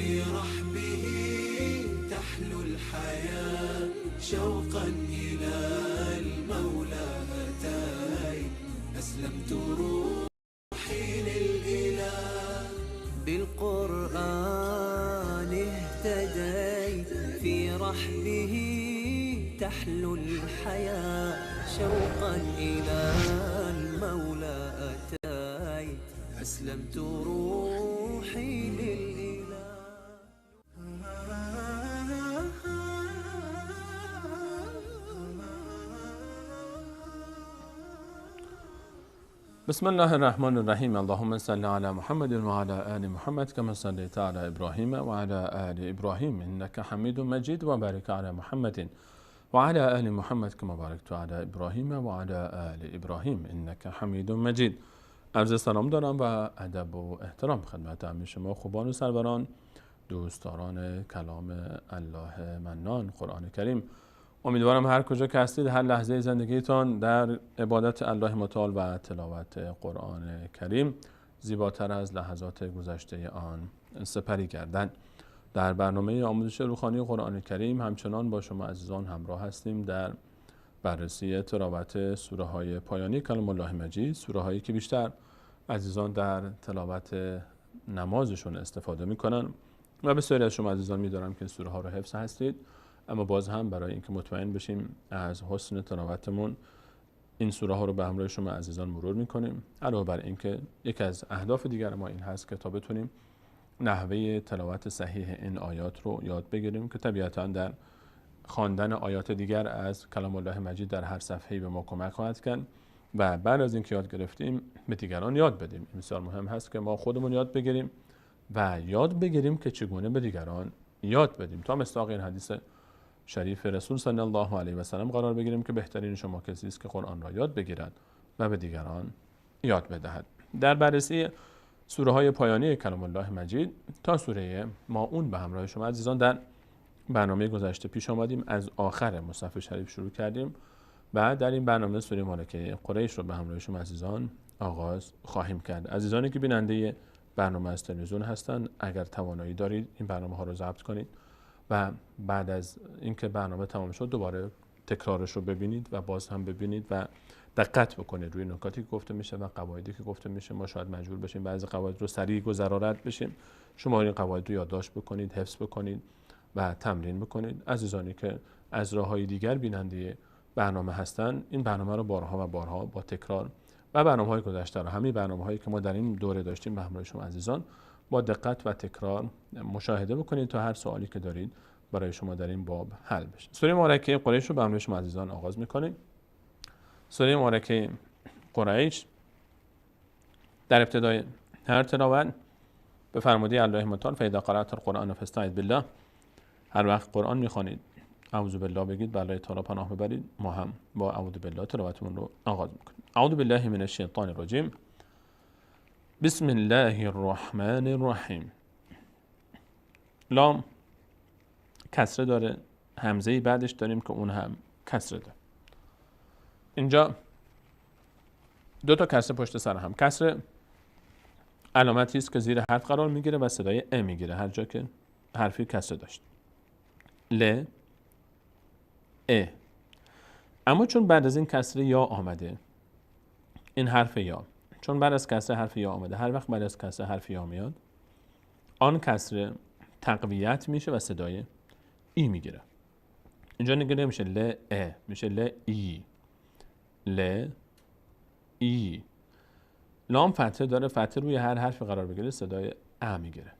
في رحبه تحلو الحياة شوقا إلى المولى أتاي أسلمت روحي للإله بالقرآن اهتديت في رحبه تحلو الحياة شوقا إلى المولى أتاي أسلمت روحي للإله. بسم الله الرحمن الرحیم. اللهم صل علی محمد و علی آل محمد کما صلیت علی ابراهیم و علی آل ابراهیم انک حمید مجید و بارک علی محمد و علی آل محمد کما بارکت علی ابراهیم و علی آل ابراهیم انک حمید مجید. عرض سلام دارم و ادب و احترام خدمت همه شما خوبان و سروران، دوستداران کلام الله منان قرآن کریم. امیدوارم هر کجا که هستید هر لحظه زندگیتان در عبادت الله متعال و تلاوت قرآن کریم زیباتر از لحظات گذشته آن سپری گردند. در برنامه آموزش روحانی قرآن کریم همچنان با شما عزیزان همراه هستیم در بررسی تلاوت سوره های پایانی کلام الله مجید، سوره هایی که بیشتر عزیزان در تلاوت نمازشون استفاده میکنن و بسیاری از شما عزیزان میدارم که سوره ها رو حفظ هستید، اما باز هم برای اینکه مطمئن بشیم از حسن تلاوتمون این سوره ها رو به همراه شما عزیزان مرور میکنیم. علاوه بر اینکه یکی از اهداف دیگر ما این هست که تا بتونیم نحوه تلاوت صحیح این آیات رو یاد بگیریم که طبیعتاً در خواندن آیات دیگر از کلام الله مجید در هر صفحه‌ای به ما کمک خواهد کرد و بعد از اینکه یاد گرفتیم به دیگران یاد بدیم. این بسیار مهم هست که ما خودمون یاد بگیریم و یاد بگیریم که چگونه به دیگران یاد بدیم تا مصداق این حدیث شریف رسول صلی الله علیه و سلم قرار بگیریم که بهترین شما کسی است که قرآن را یاد بگیرد و به دیگران یاد بدهد. در بررسی سوره های پایانی کلام الله مجید تا سوره ماعون به همراه شما عزیزان در برنامه گذشته پیش آمدیم، از آخر مصحف شریف شروع کردیم و در این برنامه سوره مالکه قریش رو به همراه شما عزیزان آغاز خواهیم کرد. عزیزانی که بیننده برنامه از تلویزیون هستند اگر توانایی دارید این برنامه ها رو ضبط کنید و بعد از اینکه برنامه تمام شد دوباره تکرارش رو ببینید و باز هم ببینید و دقت بکنید روی نکاتی که گفته میشه و قواعدی که گفته میشه. ما شاید مجبور بشیم بعضی قواعد رو سریع گذرا رد بشیم. شما این قواعد رو یادداشت بکنید، حفظ بکنید و تمرین بکنید. عزیزانی که از راههای دیگر بیننده برنامه هستن این برنامه رو بارها و بارها با تکرار و برنامه‌های گذشته رو همین برنامه‌هایی که ما در این دوره داشتیم به همراه شما عزیزان با دقت و تکرار مشاهده بکنید تا هر سوالی که دارید برای شما در این باب حل بشه. سوره مبارکه قریش رو به همراه شما عزیزان آغاز می‌کنیم. سوره مبارکه قریش در ابتدای هر تلاوت به فرموده الله متعال فاذا قرأت القرآن فاستعذ بالله، هر وقت قرآن می‌خوانید اعوذ بالله بگید، بالله تعالی پناه ببرید. ما هم با اعوذ بالله تلاوتمون رو آغاز می‌کنیم. اعوذ بالله من الشیطان الرجیم. بسم الله الرحمن الرحیم. لام کسره داره، همزه‌ای بعدش داریم که اون هم کسره داره. اینجا دو تا کسره پشت سر هم. کسره علامتی است که زیر حرف قرار میگیره و صدای ا میگیره هر جا که حرفی کسره داشت. ل ا. اما چون بعد از این کسره یا آمده، این حرف یا، چون بعد از کسره حرف یا آمده، هر وقت بعد از کسره حرف یا میاد آن کسره تقویت میشه و صدای ای میگیره. اینجا نگه نمیشه ل ا، میشه ل ای. ل ای. لام فتحه داره، فتحه روی هر حرفی قرار بگیره صدای ا میگیره.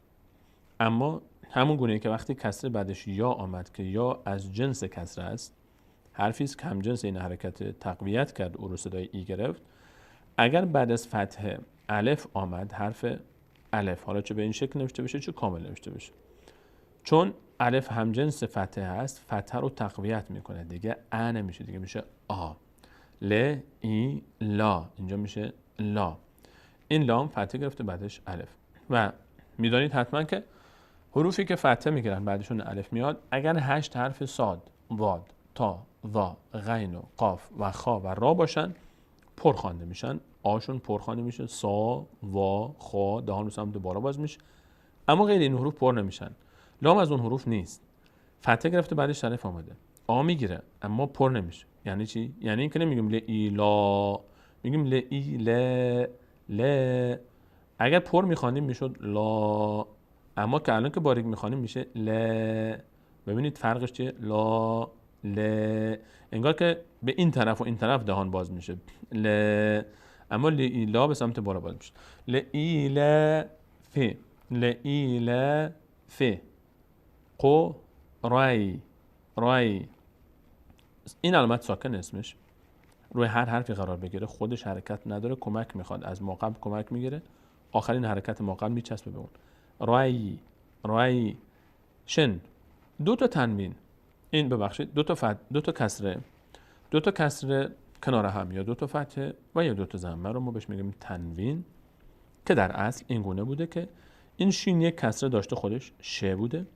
اما همون گونه که وقتی کسره بعدش یا آمد که یا از جنس کسره است، حرفی است که هم جنس این حرکت تقویت کرد او رو صدای ای گرفت، اگر بعد از فتحه الف آمد، حرف الف، حالا چه به این شکل نوشته بشه چه کامل نوشته بشه، چون الف هم جنس فتحه هست فتحه رو تقویت میکنه، دیگه ا نمیشه، دیگه میشه آ. ل ای لا، اینجا میشه لا. این لام فتحه گرفته بعدش الف و میدانید حتما که حروفی که فتحه میگیرن بعدشون الف میاد اگر 8 حرف صاد، ضاد، تا، ظا، غین و قاف و خا و را باشن پر خوانده میشن. آشون پر خوانده میشه، سا، وا، خا، دهان رو سمت بالا باز میشه، اما غیر این حروف پر نمیشن. لام از اون حروف نیست، فتحه گرفته بعدش الف آمده، آ میگیره اما پر نمیشه. یعنی چی؟ یعنی اینکه نمیگیم لا، میگیم ل. اگر پر میخوانیم میشد لا، اما که الان که باریک میخوانیم میشه ل. ببینید فرقش چیه؟ لا ل، انگار که به این طرف و این طرف دهان باز میشه ل، اما لا به سمت بالا باز میشه. ل ف قو رای. این علامت ساکن اسمش روی هر حرفی قرار بگیره، خودش حرکت نداره، کمک میخواد از ما قبل کمک میگیره، آخرین حرکت ما قبل میچسبه به اون. رای. شن دو تا تنوین، این ببخشید دو تا کسره کنار هم، یا دو تا فتحه و یا دو تا ضمه رو ما بهش میگیم تنوین، که در اصل این گونه بوده که این شین یک کسره داشته خودش ش بوده،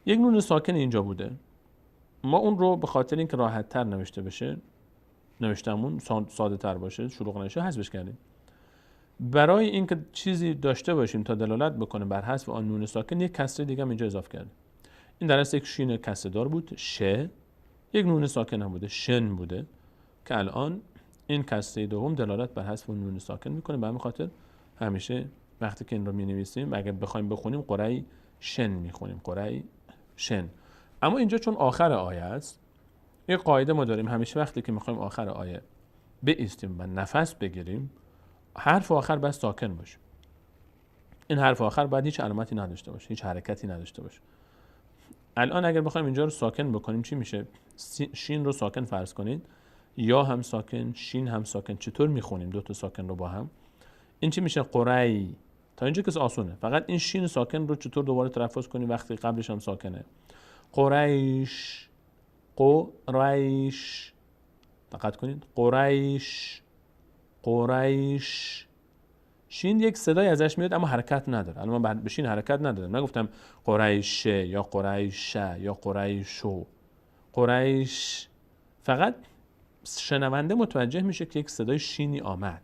یک نون ساکن اینجا بوده، ما اون رو به خاطر اینکه راحت تر نوشته بشه، نوشتمون ساده تر باشه، شلوغ نشه، حذفش کردیم. برای اینکه چیزی داشته باشیم تا دلالت بکنه بر حذف آن نون ساکن، یک کسره دیگه هم اینجا اضافه کردیم. این در اصل یک شین کسره دار بود ش، یک نون ساکن هم بوده شن بوده، که الان این کسره دوم دلالت بر حذف اون نون ساکن میکنه. به همین خاطر همیشه وقتی که این رو می‌نویسیم اگر بخوایم بخونیم قرای شن میخونیم، قرای شن. اما اینجا چون آخر آیه است، یک قاعده ما داریم، همیشه وقتی که میخوایم آخر آیه بایستیم و نفس بگیریم، حرف آخر باید ساکن باشه. این حرف آخر باید هیچ علامتی نداشته باشه، هیچ حرکتی نداشته باشه. الان اگر بخوایم اینجا رو ساکن بکنیم چی میشه؟ شین رو ساکن فرض کنید، یا هم ساکن، شین هم ساکن. چطور میخونیم دو تا ساکن رو با هم؟ این چی میشه؟ قرای. تا اینجا که آسونه، فقط این شین ساکن رو چطور دوباره تلفظ کنیم وقتی قبلش هم ساکنه؟ قریش. دقت کنید، قریش. شین یک صدای ازش میاد اما حرکت نداره. الان من به شین حرکت ندارم، نگفتم قریشه یا قریشه یا قریشو. قریش فقط شنونده متوجه میشه که یک صدای شینی آمد.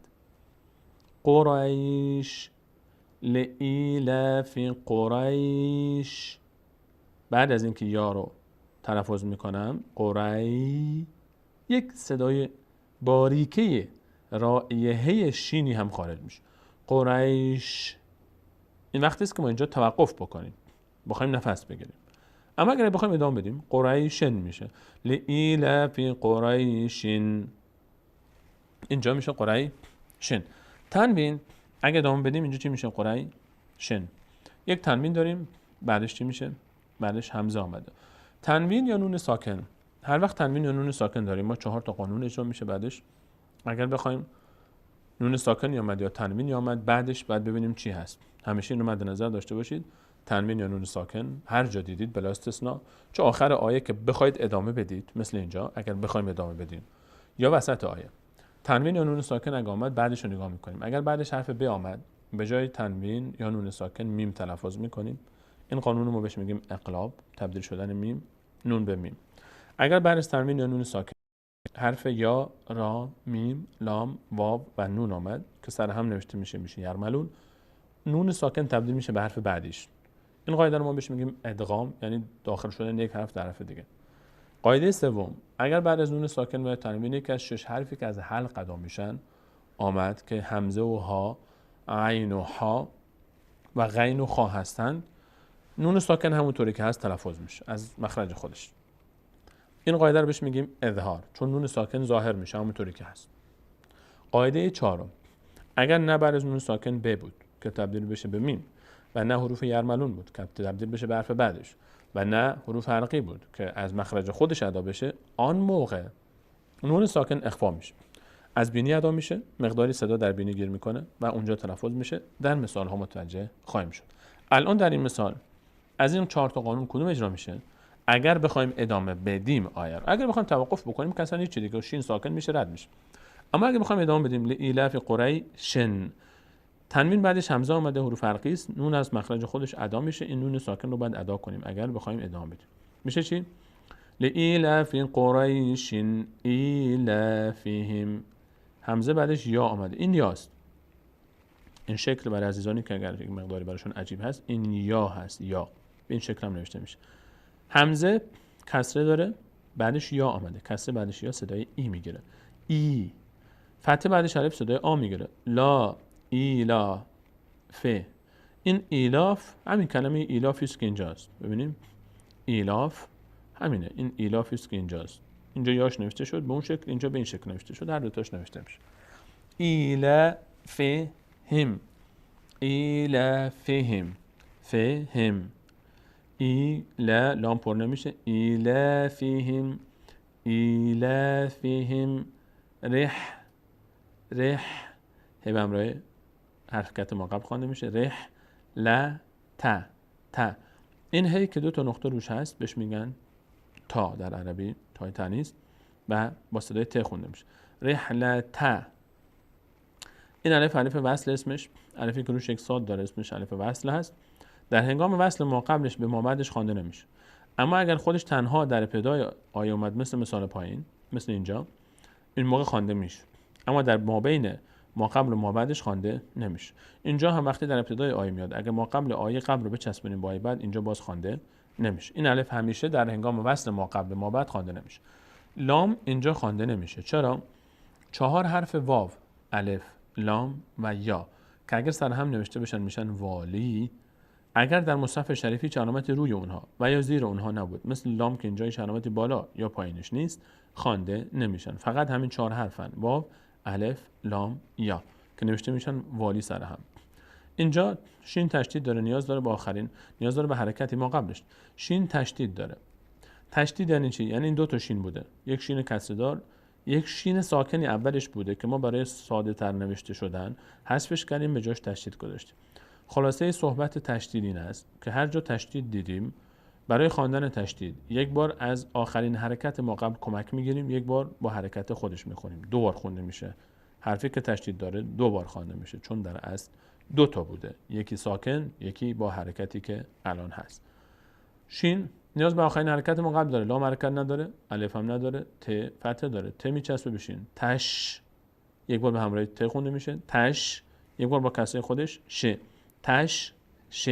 قریش لإیلاف قریش. بعد از اینکه یا رو تلفظ میکنم، قری، یک صدای باریکه رائحه شینی هم خارج میشه. قریش. این وقتی است که ما اینجا توقف بکنیم، بخوایم نفس بگیریم. اما اگر بخوایم ادامه بدیم، قریشن میشه. لإیلاف قریشن. اینجا میشه قریشن. تنوین اگه ادامه بدیم اینجا چی میشه؟ قریشن. یک تنوین داریم، بعدش چی میشه؟ بعدش همزه آمده. تنوین یا نون ساکن. هر وقت تنوین یا نون ساکن داریم ما 4 تا قانون اجرا میشه بعدش. اگر بخوایم نون ساکن آمد یا تنوین آمد، بعدش بعد ببینیم چی هست. همیشه اینو مد نظر داشته باشید، تنوین یا نون ساکن هر جا دیدید بلا استثناء، چه آخر آیه که بخواید ادامه بدید، مثل اینجا اگر بخوایم ادامه بدیم، یا وسط آیه، تنوین یا نون ساکن اگه آمد بعدش رو نگاه میکنیم. اگر بعدش حرف ب آمد، به جای تنوین یا نون ساکن میم تلفظ میکنیم. این قانون رو ما بهش میگیم اقلاب، تبدیل شدن میم نون به میم. اگر بعد از تنوین یا نون ساکن حرف یا، را، میم، لام، واو و نون آمد که سر هم نوشته میشه یرملون، نون ساکن تبدیل میشه به حرف بعدیش. این قاعده رو ما بهش میگیم ادغام، یعنی داخل شدن یک حرف در حرف دیگه. قاعده سوم، اگر بعد از نون ساکن و تنوین یک از 6 حرفی که از حلق ادا میشن آمد که همزه و ها، عین و ها و غین و خا هستند، نون ساکن همونطوری که هست تلفظ میشه از مخرج خودش. این قاعده رو بهش میگیم اظهار، چون نون ساکن ظاهر میشه همونطوری که هست. قاعده چهارم، اگر نه بعد از نون ساکن ب بود که تبدیل بشه به میم، و نه حروف یرملون بود که تبدیل بشه به حرف بعدش، و نه حروف حلقی بود که از مخرج خودش ادا بشه، آن موقع نون ساکن اخفا میشه، از بینی ادا میشه، مقداری صدا در بینی گیر میکنه و اونجا تلفظ میشه. در مثال ها متوجه خواهیم شد. الان در این مثال از این 4 تا قانون کدوم اجرا میشه؟ اگر بخوایم ادامه بدیم آیه رو، اگر بخوایم توقف بکنیم که اصلا هیچ دیگه، شین ساکن میشه، رد میشه. اما اگر بخوایم ادامه بدیم، لإیلاف قریشن، تنوین بعدش همزه اومده، حروف حلقی است، نون از مخرج خودش ادا میشه، این نون ساکن رو بعد ادا کنیم اگر بخوایم ادامه بدیم. میشه چی؟ لإیلاف قریش ایلافهم، همزه بعدش یا آمده، این یاست. این شکل برای عزیزانی که اگر یک مقداری براشون عجیب هست، این یا هست، یا به این شکل هم نوشته میشه. همزه کسره داره، بعدش یا آمده، کسره بعدش یا صدای ای میگیره. ای. فتحه بعدش الف صدای آ میگیره. لا ایلا ف. این ایلاف همین کلمه ایلافی است که اینجاست. ببینیم ایلاف همینه، این ایلافی است که اینجاست. اینجا یاش نوشته شد به اون شکل، اینجا به این شکل نوشته شد، هر دو تاش نوشته میشه. ایلا فهم، ایلا فهم، فهم. ایلا لام پر نمیشه، ایلا فهم، ایلا فهم. رح، رح هی به همراه حرکت ما قبل خوانده میشه. رح لا تا، تا. این هی که دو تا نقطه روش هست بهش میگن تا در عربی، تای تانیث، و با صدای ت خونده میشه. رحلتا. این الف الف وصل اسمش، الفی که روش یک صاد داره اسمش الف وصل هست. در هنگام وصل ما قبلش به ما بعدش خوانده نمیشه. اما اگر خودش تنها در ابتدای آیه اومد مثل مثال پایین، مثل اینجا، این موقع خوانده میشه. اما در مابین ما قبل و ما بعدش خوانده نمیشه. اینجا هم وقتی در ابتدای آیه میاد، اگر ما قبل آیه قبل رو بچسبونیم با آیه بعد، اینجا باز خوانده نمیشه. این الف همیشه در هنگام وصل ما قبل ما بعد خوانده نمیشه. لام اینجا خوانده نمیشه. چرا؟ 4 حرف واو، الف، لام و یا که اگر سر هم نوشته بشن میشن والی، اگر در مصحف شریفی هیچ علامتی روی اونها و یا زیر اونها نبود، مثل لام که اینجا هیچ علامتی بالا یا پایینش نیست، خوانده نمیشن. فقط همین 4 حرفن، واو، الف، لام، یا، که نوشته میشن والی سر هم. اینجا شین تشدید داره، نیاز داره به آخرین، نیاز داره به حرکتی ما قبلش. شین تشدید داره. تشدید یعنی چی؟ یعنی این 2 تا شین بوده، یک شین کسردار، یک شین ساکنی اولش بوده که ما برای ساده تر نوشته شدن حذفش کردیم، به جاش تشدید گذاشتیم. خلاصه صحبت تشدید این است که هر جا تشدید دیدیم برای خواندن تشدید یک بار از آخرین حرکت ما قبل کمک میگیریم، یک بار با حرکت خودش میخونیم. 2 بار خونده میشه. حرفی که تشدید داره 2 بار خوانده میشه، چون در اصل 2 تا بوده، یکی ساکن، یکی با حرکتی که الان هست. شین نیاز به آخرین حرکت ما قبل داره، لام حرکت نداره، الف هم نداره، ت فتحه داره، ت میچسبه بشین. تش یک بار به همراه ت خونده میشه، تش یک بار با کسره خودش، ش، تش ش.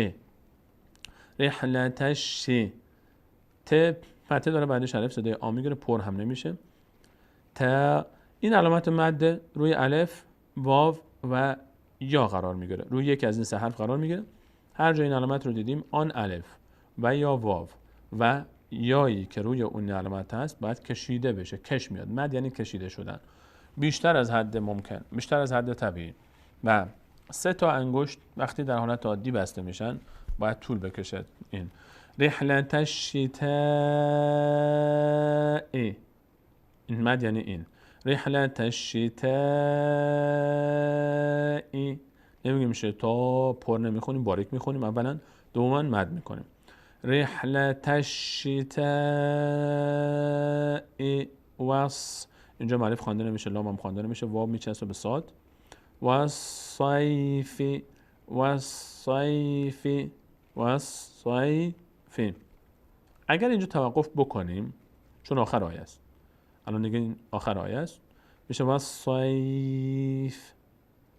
رحلتش ش. ت فتحه داره بعدش الف صدای آ میگیره، پر هم نمیشه. تا این علامت مد روی الف، واو و یا قرار میگیره، روی یکی از این 3 حرف قرار میگیره. هر جا این علامت رو دیدیم، آن الف و یا واو و یایی که روی اون علامت هست باید کشیده بشه. کش میاد، مد یعنی کشیده شدن، بیشتر از حد ممکن، بیشتر از حد طبیعی. و 3 تا انگشت وقتی در حالت عادی بسته میشن باید طول بکشه. این رحلت الشتاء، این مد یعنی این. رحلت الشتاء، نمیگیم شتا، پر نمیخونیم، باریک میخونیم اولا، دوما مد میکنیم. رحلت الشتاء وص، اینجا معرف خوانده نمیشه، لام هم خوانده نمیشه، واو میچسبه به صاد. والصیف، والصیف، والصیف. اگر اینجا توقف بکنیم، چون آخر آیه است، الان دیگه این آخر آیه است، میشه والصیف.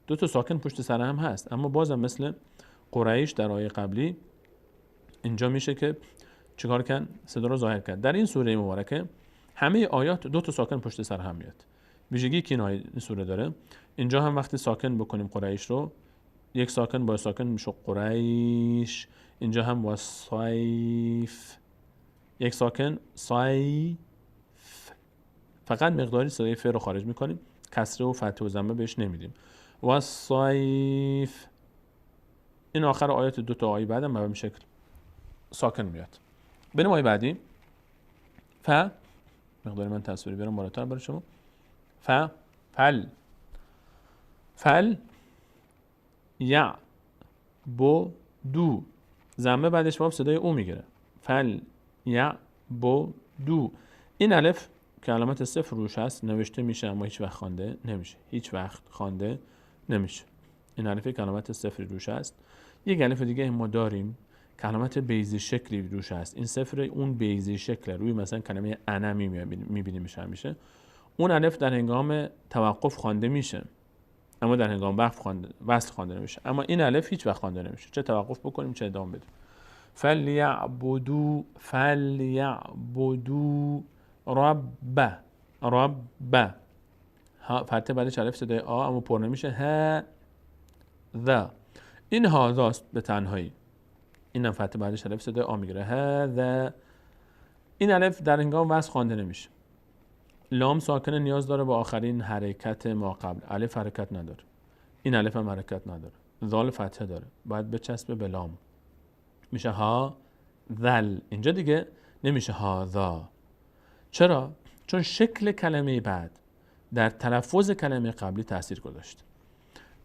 2 تا ساکن پشت سر هم هست، اما بازم مثل قریش در آیه قبلی اینجا میشه که چیکار کن؟ صدا رو ظاهر کرد. در این سوره مبارکه همه آیات 2 تا ساکن پشت سر هم میاد. ویژگی که این سوره داره، اینجا هم وقتی ساکن بکنیم قریش رو، یک ساکن با ساکن میشه قریش. اینجا هم با صیف، یک ساکن صیف. فقط مقداری صدای ف رو خارج میکنیم، کسره و فتحه و ضمه بهش نمیدیم. و صیف. این آخر آیات 2 تا آیه بعدم به این شکل ساکن میاد. بریم آیه بعدی. ف، مقداری من تصویری بیارم بالاتر برای شما. فل، فل یا بو دو، ضمه بعدش باب صدای او میگیره. فل یا بو دو. این الف که علامت 0 روش هست نوشته میشه، اما هیچ وقت خوانده نمیشه، هیچ وقت خوانده نمیشه. این الفی که علامت 0 روش هست. یک الف دیگه ما داریم که علامت بیضی شکلی روش هست. این 0 اون بیضی شکل روی مثلا کلمه انا میبینیم میشه همیشه. اون الف در هنگام توقف خوانده میشه، اما در هنگام وصل خوانده نمیشه. اما این الف هیچ وقت خوانده نمیشه، چه توقف بکنیم چه ادامه بدیم. فلیعبدو رب فتحه بعدش الف صدای آ اما پر نمیشه. ها ذا، این هاذاست به تنهایی، اینم فتحه بعدش الف صدای آ میگیره. هذا، این الف در هنگام وصل خوانده نمیشه. لام ساکنه نیاز داره به آخرین حرکت ما قبل. الف حرکت نداره، این الف هم حرکت نداره. ذال فتحه داره، باید بچسبه به لام، میشه ها ذل. اینجا دیگه نمیشه ها ذا. چرا؟ چون شکل کلمه بعد در تلفظ کلمه قبلی تاثیر گذاشت.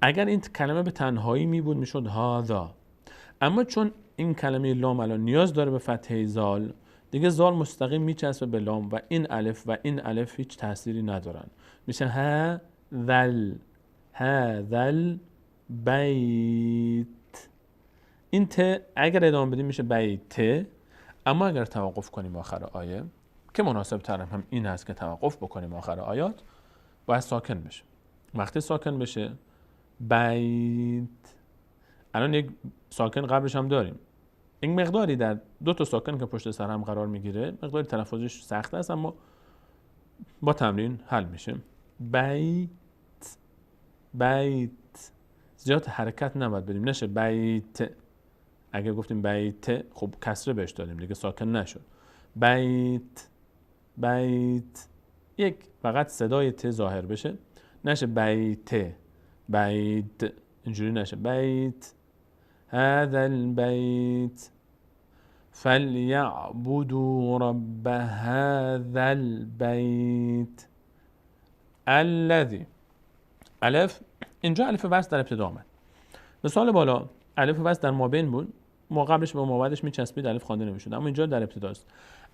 اگر این کلمه به تنهایی می بود میشد ها ذا، اما چون این کلمه لام الان نیاز داره به فتحه زال، دیگه زال مستقیم میچسبه به لام و این الف هیچ تأثیری ندارن، میشه ها ذل بیت. این ت اگر ادامه بدیم میشه بیت، اما اگر توقف کنیم آخر آیه، که مناسب تر هم این هست که توقف بکنیم آخر آیات، باید ساکن بشه. وقتی ساکن بشه بیت، الان یک ساکن قبلش هم داریم، این مقداری در دو تا ساکن که پشت سر هم قرار میگیره مقداری تلفظش سخت است، اما با تمرین حل میشه. بیت زیاد حرکت نباید بدیم، نشه بیت. اگر گفتیم بیت خب کسره بهش دادیم دیگه ساکن نشد. بیت یک فقط صدای ت ظاهر بشه، نشه بیت اینجوری نشه. بیت هذا البيت فليعبدوا رب هذا البيت الذي. الف اینجا الف وصل در ابتدا آمد. مثال بالا الف وصل در مابین بود، ما قبلش با ما بعدش میچسبید الف خوانده نمیشد، اما اینجا در ابتداست.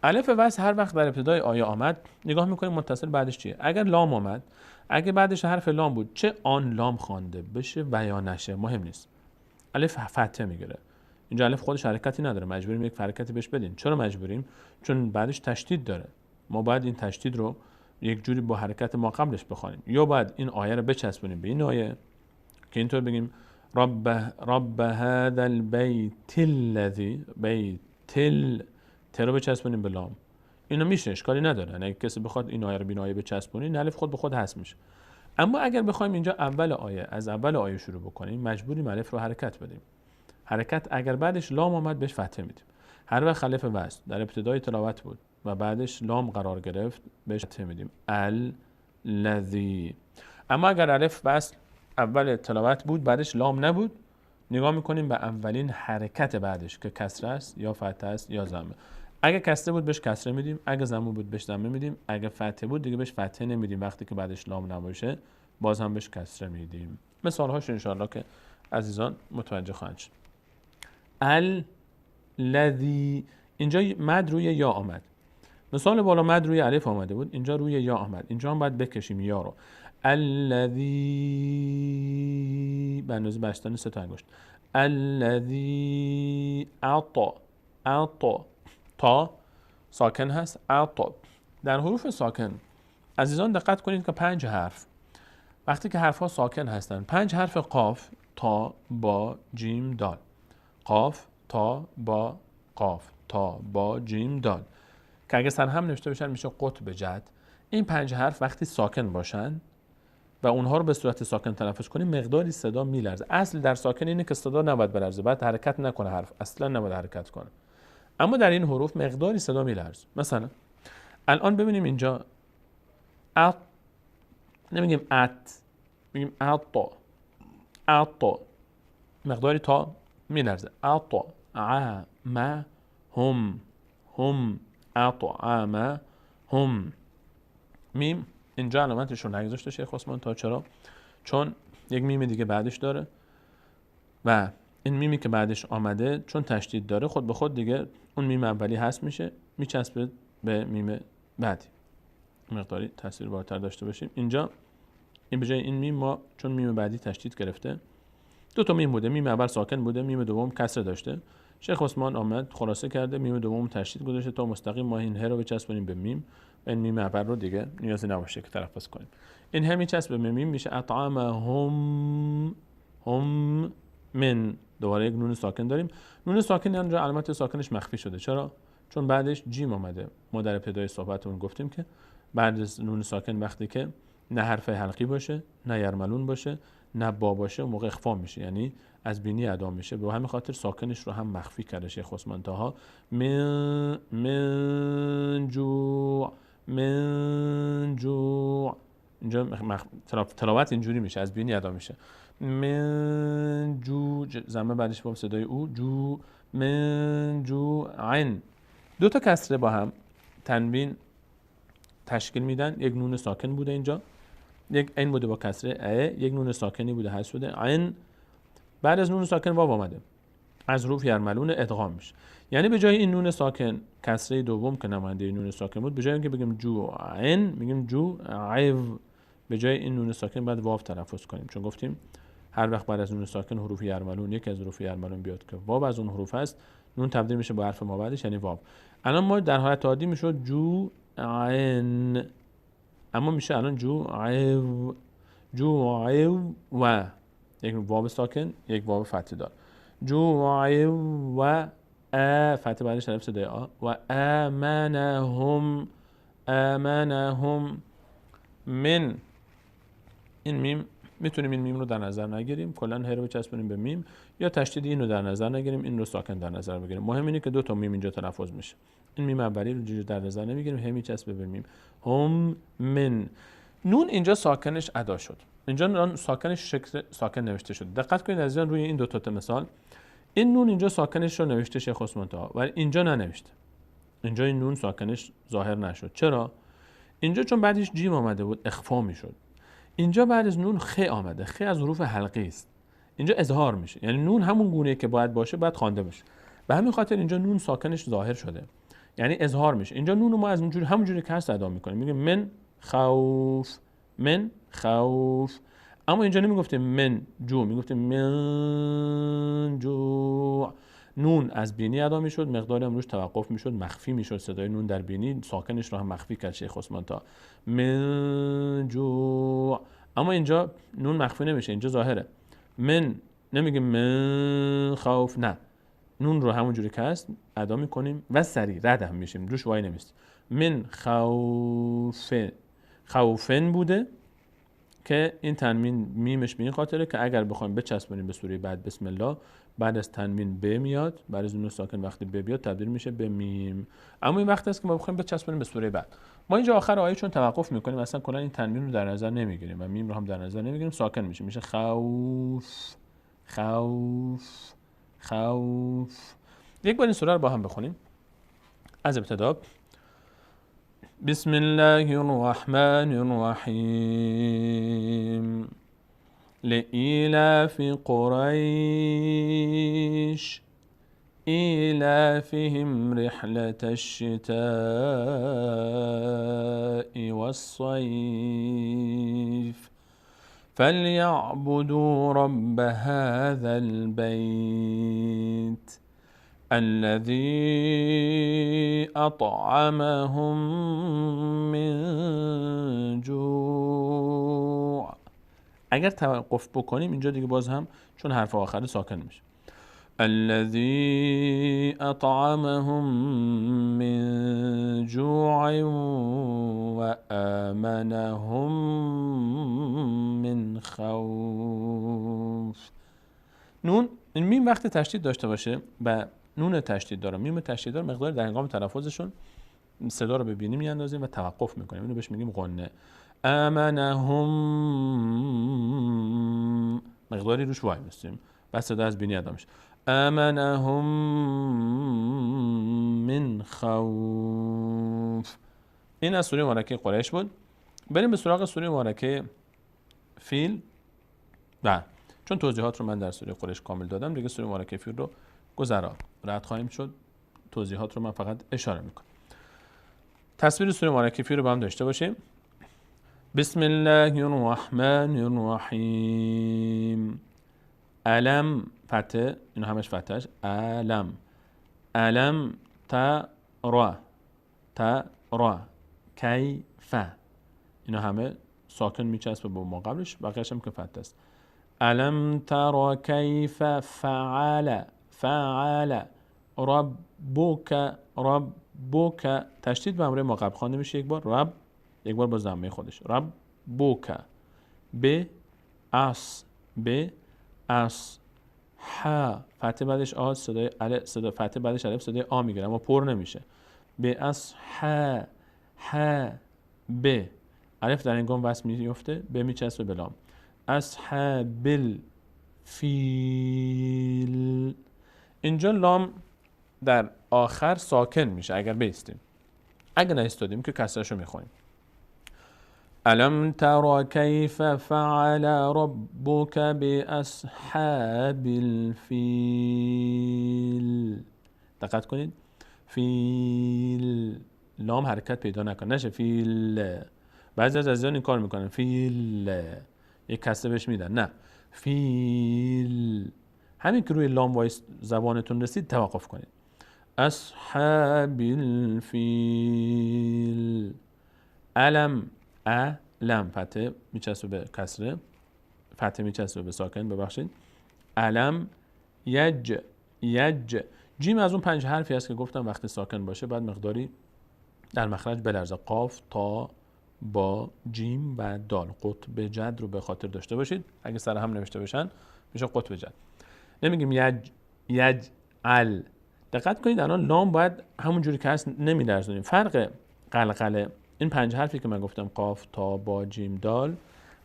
الف وصل هر وقت در ابتدای آیه آمد نگاه میکنیم متصل بعدش چیه. اگر لام آمد، اگه بعدش حرف لام بود، چه آن لام خوانده بشه و یا نشه مهم نیست، الف فتحه میگیره. اینجا الف خودش حرکتی نداره، مجبوریم یک حرکتی بهش بدیم. چرا مجبوریم؟ چون بعدش تشدید داره، ما باید این تشدید رو یک جوری با حرکت ما قبلش بخوانیم، یا باید این آیه رو بچسبونیم به این آیه که اینطور بگیم رب هذا البيت الذي ت رو بچسبونیم به لام. اینو میشه، اشکالی نداره، اگه کسی بخواد این آیه رو به آیه بچسبونین الف خود به خود حذف میشه. اما اگر بخوایم اینجا از اول آیه شروع بکنیم مجبوریم الف رو حرکت بدیم. حرکت اگر بعدش لام آمد بهش فتحه میدیم. هر وقت الف وصل در ابتدای تلاوت بود و بعدش لام قرار گرفت بهش فتحه میدیم الذی. اما اگر الف وصل اول تلاوت بود بعدش لام نبود، نگاه میکنیم به اولین حرکت بعدش که کسره است یا فتحه است یا ضمه. اگه کسره بود بهش کسره میدیم، اگه ضمه بود بهش ضمه میدیم، اگه فتحه بود دیگه بهش فتحه نمیدیم، وقتی که بعدش لام نباشه باز هم بهش کسره میدیم. مثال هاش انشاءالله که عزیزان متوجه خواهند شد. الذی، اینجا مد روی یا آمد. مثال بالا مد روی الف آمده بود، اینجا روی یا آمد، اینجا هم باید بکشیم یا رو. الذی به اندازه بستن سه تا انگشت. الذی اعطا تا ساکن هست. اعطا در حروف ساکن عزیزان دقت کنید که 5 حرف وقتی که حرف ها ساکن هستن، 5 حرف قاف تا با جیم دال، قاف تا با قاف تا با جیم دال که اگه سر هم نوشته بشن میشه قطب جد. این 5 حرف وقتی ساکن باشن و اونها رو به صورت ساکن تلفظ کنیم مقداری صدا میلرزه. اصل در ساکن اینه که صدا نباید بلرزه، باید حرکت نکنه، حرف اصلا نباید حرکت کنه، اما در این حروف مقداری صدا میلرزه. مثلا الان ببینیم اینجا نمیگیم میگیم اعطا مقداری تا میلرزه. اعطا هم اطعم هم. میم اینجا علامتش رو نگذاشته شیخ عثمان تا، چرا؟ چون یک میم دیگه بعدش داره و این میمی که بعدش آمده چون تشدید داره خود به خود دیگه اون میم اولی هست میشه، میچسبه به میم بعدی. مقداری تاثیربارتر داشته باشیم. اینجا این به جای این میم ما چون میم بعدی تشدید گرفته، 2 تا میم بوده، میم اول ساکن بوده، میم دوم کسره داشته. شیخ عثمان آمد خلاصه کرده، میم دوم تشدید گذاشته تا مستقیم ما این ه رو بچسبونیم به میم، این میم اول رو دیگه نیازی نباشه که تلفظ کنیم. این همی چسب به میم میشه اطعمهم هم من. دوباره یک نون ساکن داریم. نون ساکن اینجا علامت ساکنش مخفی شده. چرا؟ چون بعدش جیم اومده. ما در ابتدای صحبتمون گفتیم که بعد از نون ساکن وقتی که نه حرف حلقی باشه، نه یرملون باشه، نه با باشه، اون موقع اخفا میشه، یعنی از بینی ادا میشه. به همین خاطر ساکنش رو هم مخفی کرده شیخ عثمان طاها. من جوع اینجا تلاوت اینجوری میشه، از بینی ادا میشه. من جو زمه بعدش با صدای او جو من جو عین. دو تا کسره با هم تنوین تشکیل میدن. یک نون ساکن بوده اینجا، یک عین بوده با کسره یک نون ساکنی بوده حذف شده عین. بعد از نون ساکن واو اومده، از حروف یرملون ادغام میشه. یعنی به جای این نون ساکن کسره دوم که نماینده نون ساکن بود، به جای اینکه بگیم جو عین میگیم جو عیو. به جای این نون ساکن بعد واو تلفظ کنیم، چون گفتیم هر وقت بعد از نون ساکن حروف یرملون یک از حروف یرملون بیاد که واو از اون حروف هست، نون تبدیل میشه با حرف ما بعدش یعنی واو. الان ما در حالت عادی میشد جو عین، اما میشه الان جو عیو. جو عیو و یک واو ساکن یک واو فتح دار. جو عیو و فتح بعدش حرف صدای و آمنهم من. این میم میتونیم این میم رو در نظر نگیریم، کلا هر رو بچسبونیم به میم، یا تشدید این رو در نظر نگیریم، این رو ساکن در نظر بگیریم. مهم اینه که دو تا میم اینجا تلفظ میشه. این میم اولی رو در نظر نمیگیریم، همی چسب به میم. هم من. نون اینجا ساکنش ادا شد. اینجا ساکنش شکل ساکن نوشته شد. دقت کنید عزیزان روی این دو تا مثال. این نون اینجا ساکنش رو نوشته شیخ عثمان طاها، ولی اینجا ننوشته. اینجا این نون ساکنش ظاهر نشد. چرا؟ اینجا چون بعدش جیم آمده بود اخفا میشد. اینجا بعد از نون خ آمده. خ از حروف حلقی است. اینجا اظهار میشه، یعنی نون همون گونه که باید باشه باید خوانده بشه. به همین خاطر اینجا نون ساکنش ظاهر شده، یعنی اظهار میشه. اینجا نون رو ما از اونجوری همونجوری که هست ادا میکنیم، میگیم من خوف، من خوف. اما اینجا نمیگفتیم من جو، میگفتیم من جو. نون از بینی ادا میشد، مقداری هم روش توقف میشد، مخفی میشد. صدای نون در بینی ساکنش رو هم مخفی کرد شیخ عثمان طاها. من جو. اما اینجا نون مخفی نمیشه، اینجا ظاهره. من نمیگیم من خوف، نه، نون رو همونجوری که هست ادا میکنیم و سریع رد هم میشیم، روش وای نمیست. من خوفن بوده که این تنوین میمش به این خاطره که اگر بخوایم بچسبونیم به سوره بعد بسم الله، بعد از تنوین ب میاد، بعد از نون ساکن وقتی ب بیاد تبدیل میشه به میم. اما این وقت است که ما بخوایم بچسبونیم به سوره بعد. ما اینجا آخر آیه چون توقف میکنیم اصلا کلا این تنوین رو در نظر نمیگیریم و میم رو هم در نظر نمیگیریم، ساکن میشه خوف خوف خوف. یک بار این سوره رو با هم بخونیم از ابتدا. بسم الله الرحمن الرحیم. لإيلاف قريش إيلافهم رحلة الشتاء والصيف فليعبدوا رب هذا البيت الذي أطعمهم من جوع. اگر توقف بکنیم اینجا دیگه باز هم چون حرف آخر ساکن میشه. الذي اطعمهم من جوع و آمنهم من خوف. نون این میم وقتی تشدید داشته باشه و نون تشدید داره، میم تشدید داره، مقدار در هنگام تلفظشون صدا رو به بینی میاندازیم و توقف میکنیم. اینو بهش میگیم غنه. آمنهم مقداری روش وای میستیم، بعد صدا از بینی ادا میشه. آمنهم من خوف. این از سوره مبارکه قریش بود. بریم به سراغ سوره مبارکه فیل. چون توضیحات رو من در سوره قریش کامل دادم دیگه سوره مبارکه فیل رو گذرا رد خواهیم شد. توضیحات رو من فقط اشاره میکنم. تصویر سوره مبارکه فیل رو با هم داشته باشیم. بسم الله الرحمن الرحیم. علم فتح، اینو همش فتحش علم ترى کیف، اینو همه ساکن میچسبه به ما قبلش، بقیه‌اش هم که فتح است. الم تر کیف فعل ربک تشدید به همراه ما قبل خوانده میشه یک بار، یک بار با ضمه خودش، ربک ب اس فتح بعدش آ، صدای فتح بعدش الف صدای آ میگیره اما پر نمیشه. به اس ب الف در هنگام وصل میفته، به میچسبه به لام. اصحاب الفیل، اینجا لام در آخر ساکن میشه اگر بیستیم، اگر نایستادیم که کسرشو میخونیم. الم تر کیف فعل ربک باصحاب الفیل. دقت کنید، فیل لام حرکت پیدا نکنه، نشه فیل. بعضی از عزیزان این کار میکنن، فیل یک کسره بهش میدن، نه فیل. همین که روی لام وایس زبانتون رسید توقف کنید. اصحاب الفیل. علم لم فتح میچسبه به کسره، فتح میچسبه به ساکن، ببخشید. علم یج جیم از اون 5 حرفی هست که گفتم وقتی ساکن باشه بعد مقداری در مخرج بلرزه. قاف، تا، با، جیم و دال. قطب جد رو به خاطر داشته باشید، اگه سر هم نوشته بشن میشه قطب جد. نمیگیم یج ال. دقت کنید الان لام باید همون جوری که هست نمیلرزونیم. فرق قلقله این 5 حرفی که من گفتم، قاف، تا، با، جیم، دال،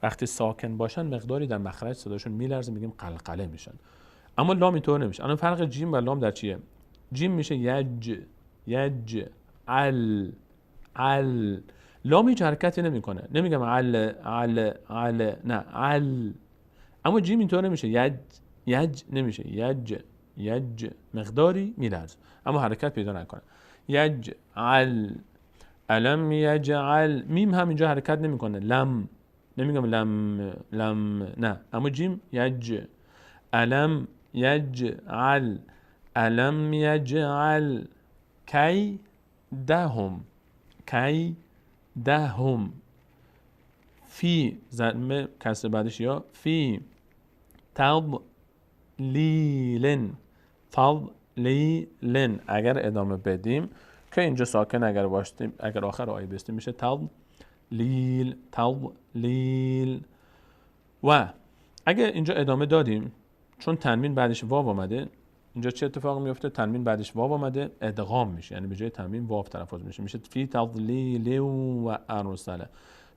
وقتی ساکن باشن مقداری در مخرج صداشون میلرزه، میگیم قلقله میشن. اما لام اینطور نمیشه. الان فرق جیم و لام در چیه؟ جیم میشه یج ال. لام هیچ حرکتی نمیکنه، نمیگم ال نه ال. اما جیم اینطور نمیشه، یج نمیشه، یج مقداری میلرزه اما حرکت پیدا نکنه. یجعل، الم یجعل. میم هم اینجا حرکت نمیکنه، لم نمیگم لم نه، اما جیم الم یجعل، الم یجعل کیدهم. فی ضمه کسر بعدش یا، فی تضلیل اگر ادامه بدیم که اینجا ساکن اگر باشیم، اگر آخر آیه بستیم میشه تضلیل. و اگر اینجا ادامه دادیم چون تنوین بعدش واو آمده، اینجا چه اتفاقی میفته؟ تنوین بعدش واو آمده، ادغام میشه، یعنی به جای تنوین واو تلفظ میشه فی تضلیل و ارسل،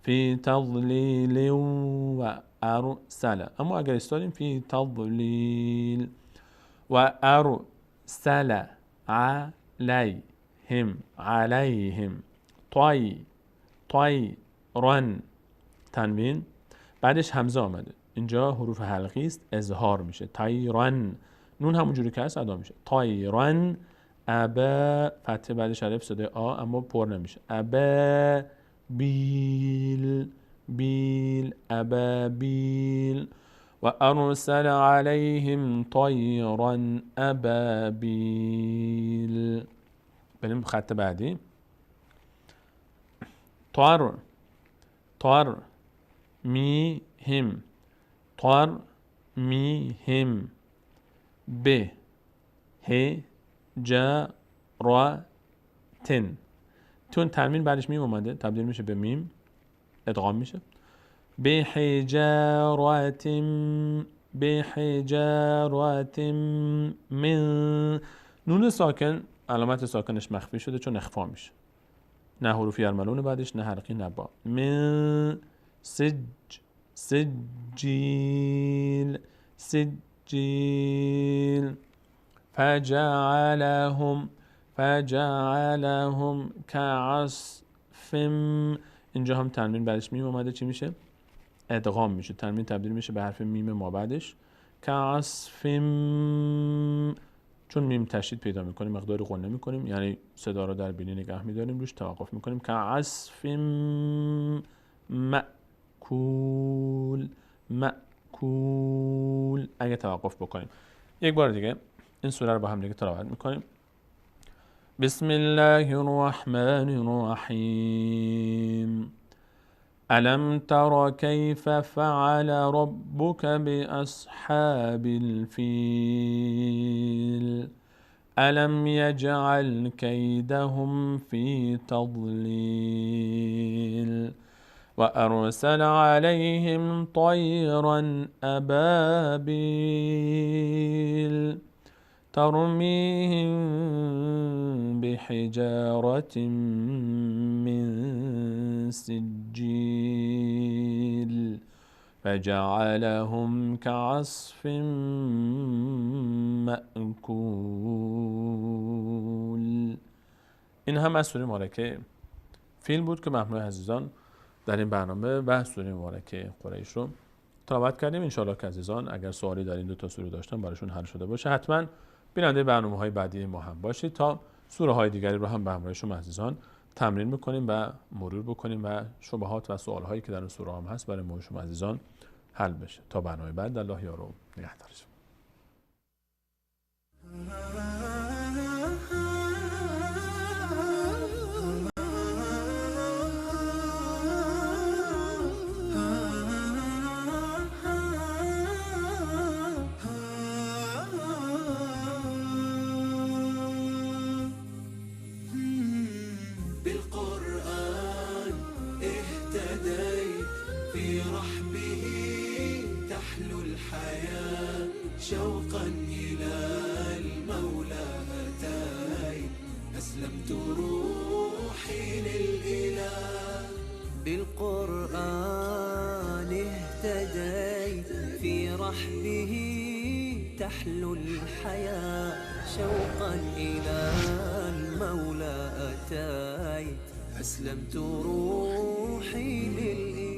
فی تضلیل و ارسل. اما اگر استادیم فی تضلیل و ارسل علیهم طیرا، تنوین بعدش همزه آمده، اینجا حروف حلقی است، اظهار میشه، طیرن. نون همون جوری که هست ادا میشه، طیرن. ابا فتح بعدش الف صدای آ اما پر نمیشه، ابا بیل ابابیل. و ارسل علیهم طیرا ابابیل. بریم خط بعدی. طر میهم به هجرتن. تون تنوین بعدش میم اومده، تبدیل میشه به میم، ادغام میشه. به حجرت من. نون ساکن علامت ساکنش مخفی شده چون اخفا میشه، نه حروف یرملون بعدش، نه حلقی، نه با. من سجیل فجعلهم کعصف. اینجا هم تنوین بعدش میم اومده، چی میشه؟ ادغام میشه، تنوین تبدیل میشه به حرف میم ما بعدش، کعصف. چون میم تشدید پیدا میکنیم مقداری غنه میکنیم، یعنی صدا رو در بینی نگه میداریم، روش توقف میکنیم. کعصف مأکول اگه توقف بکنیم. یک بار دیگه این سوره رو با هم دیگه تلاوت میکنیم. بسم الله الرحمن الرحیم. ألم تر كيف فعل ربك بأصحاب الفيل ألم يجعل كيدهم في تضليل وأرسل عليهم طيرا أبابيل ترميهم بحجارة من سجيل فجعلهم كعصف مأکول. این هم از سوره مبارکه فیل بود که مهمون عزیزان در این برنامه و سوره مبارکه قریش رو تلاوت کردیم. انشاءالله که عزیزان اگر سوالی در این دو تا سوره داشتن براشون حل شده باشه حتما بیننده برنامه‌های بعدی ما هم باشید تا سوره های دیگری رو هم به همراه شما عزیزان تمرین می‌کنیم و مرور بکنیم و شبهات و سوال‌هایی که در این سوره هم هست برای ما شما عزیزان حل بشه. تا برنامه بعد الله یار و نگهدارش. بالقرآن اهتديت في رحبه تحلو الحياة شوقا إلى المولى أتيت أسلمت روحي للإله. بالقرآن اهتديت في رحبه تحلو الحياة شوقا إلى المولى أتيت أسلمت روحي للإله.